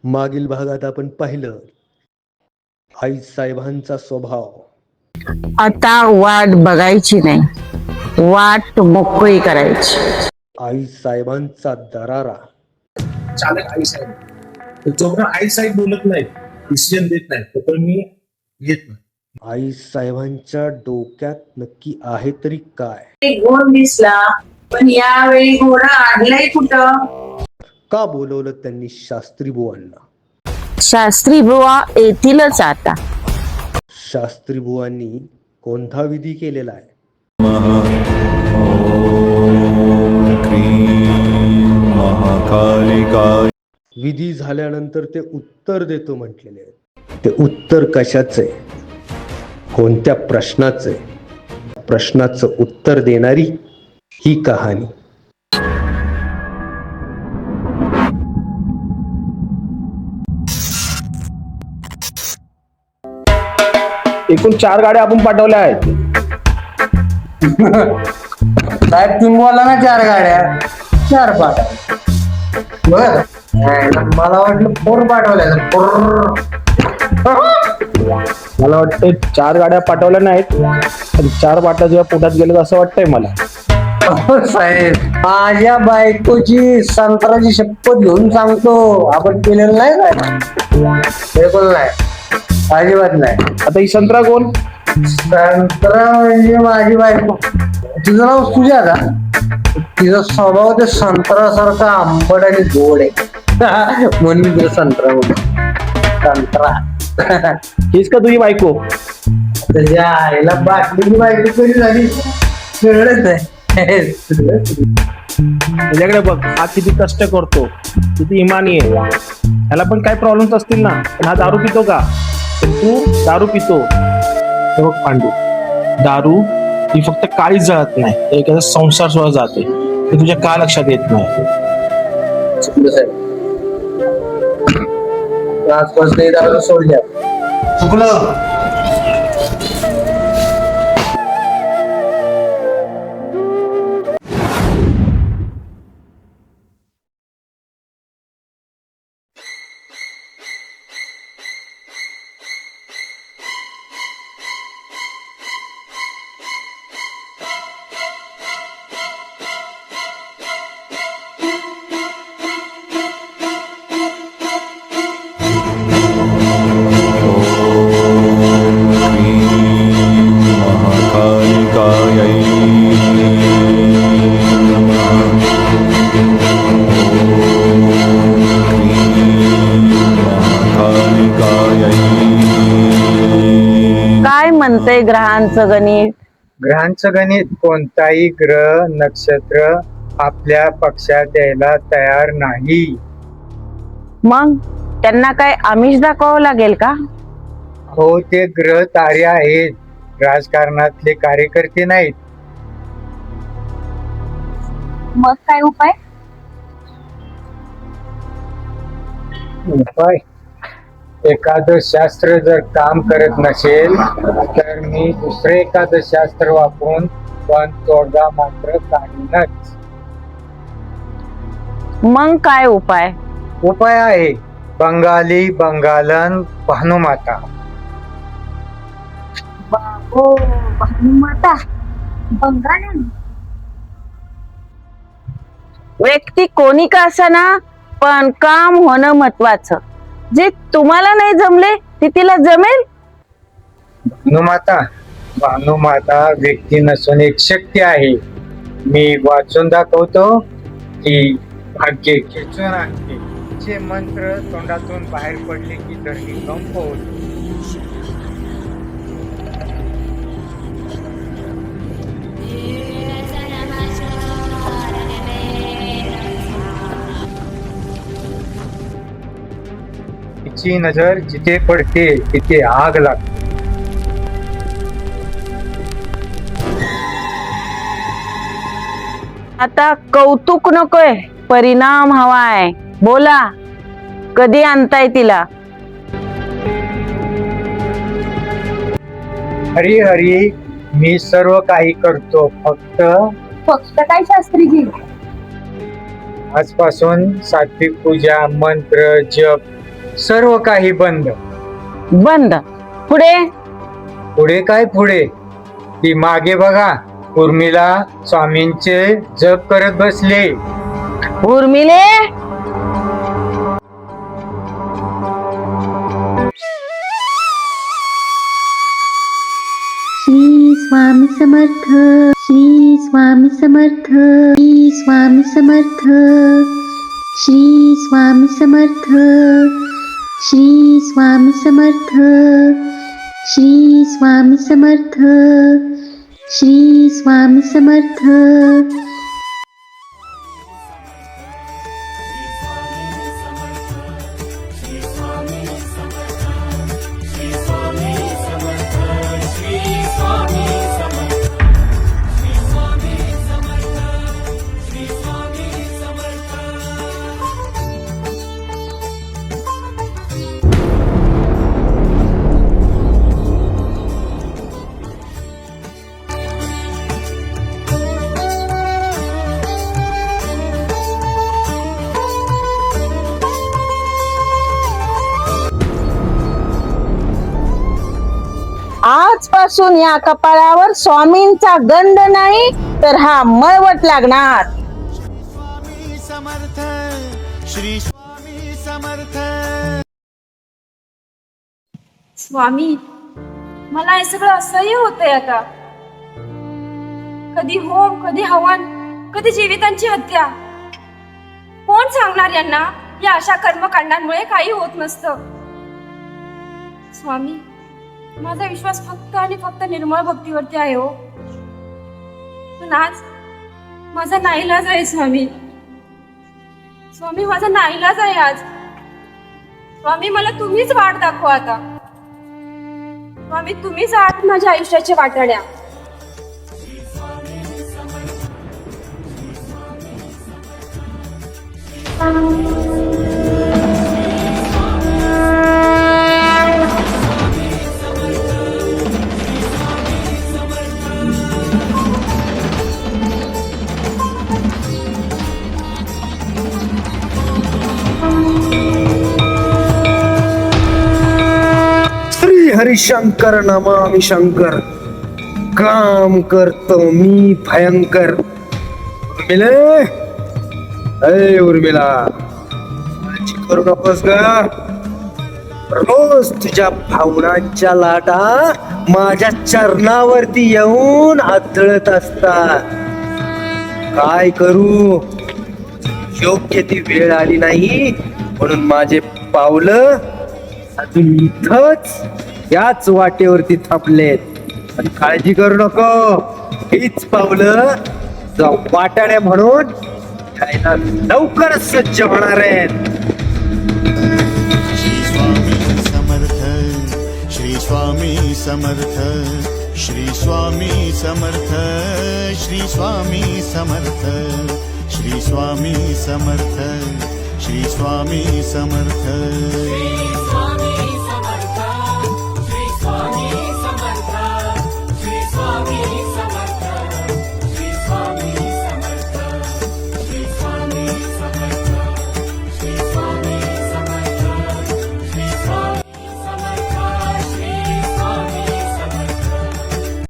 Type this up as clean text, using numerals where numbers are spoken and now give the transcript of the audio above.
मागील भागात आपण पाहिलं आई साहेबांचा स्वभाव. आता वाट बघायची नाही, वाट मोकळी करायची. आई साहेबांचा दरारा. चालक आई साहेब, जोपर्यंत आई साहेब बोलत नाही, डिसिजन देत नाही, तोपर्यंत मी येत नाही. आई साहेबांच्या डोक्यात नक्की आहे तरी काय? एक घोड दिसला, पण यावेळी घोडा आडलाय कुठं? का बोलवलं त्यांनी शास्त्री बुवांना? शास्त्री बुवा येतीलच आता. शास्त्री बुवांनी कोणता विधी केलेला आहे? विधी झाल्यानंतर ते उत्तर देतो म्हटलेले आहे. ते उत्तर कशाचे? कोणत्या प्रश्नाचे? प्रश्नाचं उत्तर देणारी ही कहाणी. एकूण 4 गाड्या आपण पाठवल्या आहेत. साहेब तुम्ही बोला ना 4 गाड्या, 4 पाठ. बर, मला वाटलं 4 पाठवल्या. मला वाटतं 4 गाड्या पाठवल्या नाहीत, पण 4 बाटल्या जेव्हा पोटात गेलं असं वाटतंय मला. साहेब माझ्या बायकोची संत्राची शपथ घेऊन सांगतो, आपण केलेलं नाही काय, बिलकुल नाही, अजिबात नाही. आता ही संत्रा कोण? संत्रा म्हणजे माझी बायको. तुझं नाव सुजाता. तिचा स्वभाव ते संत्रासारखा आंबट आणि गोड आहे म्हणून मी तुला संत्रा बोलतो. संत्रा. हीच का तुझी बायको? त्याच्या आईला बाटलीची बायको कधी झाली कळत आहे. त्याच्याकडे बघ, हा किती कष्ट करतो, किती इमानी आहे. ह्याला पण काही प्रॉब्लेम्स असतील ना, पण हा दारू पितो का? तर तू दारू पितो. हे बघ पांडू, दारू ही फक्त काळीच जळत नाही, तर एखादा संसार सुद्धा जाते. ते तुझ्या का लक्षात येत नाही? चुकलं साहेब, आजपासून दारू सोड द्या. चुकलं. काय म्हणतंय ग्रहांचं गणित? ग्रहांचं गणित कोणताही ग्रह नक्षत्र आपल्या पक्षात यायला तयार नाही. मग त्यांना काय आमिष दाखवावं लागेल का? हो, ते ग्रह तारे आहेत, राजकारणातले कार्यकर्ते नाहीत. मग काय उपाय? उपाय? एखादं शास्त्र जर काम करत नसेल तर मी दुसरे एखादं शास्त्र वापरून पण तोडगा मात्र काढीनच. मग काय उपाय? उपाय आहे बंगाली बंगालन भानुमाता. बाबो, भानुमाता बंगाली. व्यक्ती कोणी का असेना, पण काम होणं महत्वाचं. जे तुम्हाला नाही जमले ते तिला जमेल. भानुमाता भानुमाता व्यक्ती नसून एक शक्ती आहे. मी वाचून दाखवतो की भाग्य खेचून आणते. जे मंत्र तोंडातून बाहेर पडले की धरणी कंप होते. तिची नजर जिथे पडते तिथे आग लागते. आता कौतुक नकोय, परिणाम हवाय. बोला, कधी आणताय तिला? हरी हरी, मी सर्व काही करतो, फक्त काय शास्त्रीजी? आजपासून सात्विक पूजा, मंत्र, जप सर्व काही बंद. बंद. पुढे? पुढे काय पुढे, ती मागे बघा, उर्मिला स्वामींचे जप करत बसले. उर्मिले, श्री स्वामी समर्थ, श्री स्वामी समर्थ, श्री स्वामी समर्थ, श्री स्वामी समर्थ, श्री स्वामी समर्थ, श्री स्वामी समर्थ, श्री स्वामी समर्थ. आजपासून या कपाळावर स्वामींचा गंध नाही तर हा मळवट लागणार. समर्थ श्री स्वामी समर्थ. स्वामी, मला हे सगळं असह्य होतंय आता. कधी होम, कधी हवन, कधी जीवितांची हत्या. कोण सांगणार यांना या अशा कर्मकांडांमुळे काही होत नसतं. स्वामी, माझा विश्वास फक्त आणि फक्त निर्मळ भक्तीवरती आहे हो. पण आज माझा नाईलाज आहे स्वामी. स्वामी, माझा नाईलाज आहे आज. स्वामी, मला तुम्हीच वाट दाखवा आता. स्वामी, तुम्हीच आहात माझ्या आयुष्याच्या वाटाड्या. श्री हरिशंकर नमामि शंकर, काम करतो मी भयंकर. उर्मिले, ए उर्मिला, काळजी करू नकोस ग. रोज तुझ्या भावनांच्या लाटा माझ्या चरणावरती येऊन आदळत असतात. काय करू, योग्य ती वेळ आली नाही म्हणून माझे पावलं अजून इथंच याच वाटेवरती थांबलेत. पण काळजी करू नको, हीच पावलं जा वाटाड्या म्हणून खायला लवकरच सज्ज होणार आहेत. श्री स्वामी समर्थ, श्री स्वामी समर्थ, श्री स्वामी समर्थ, श्री स्वामी समर्थ, श्री स्वामी समर्थ, श्री स्वामी समर्थ.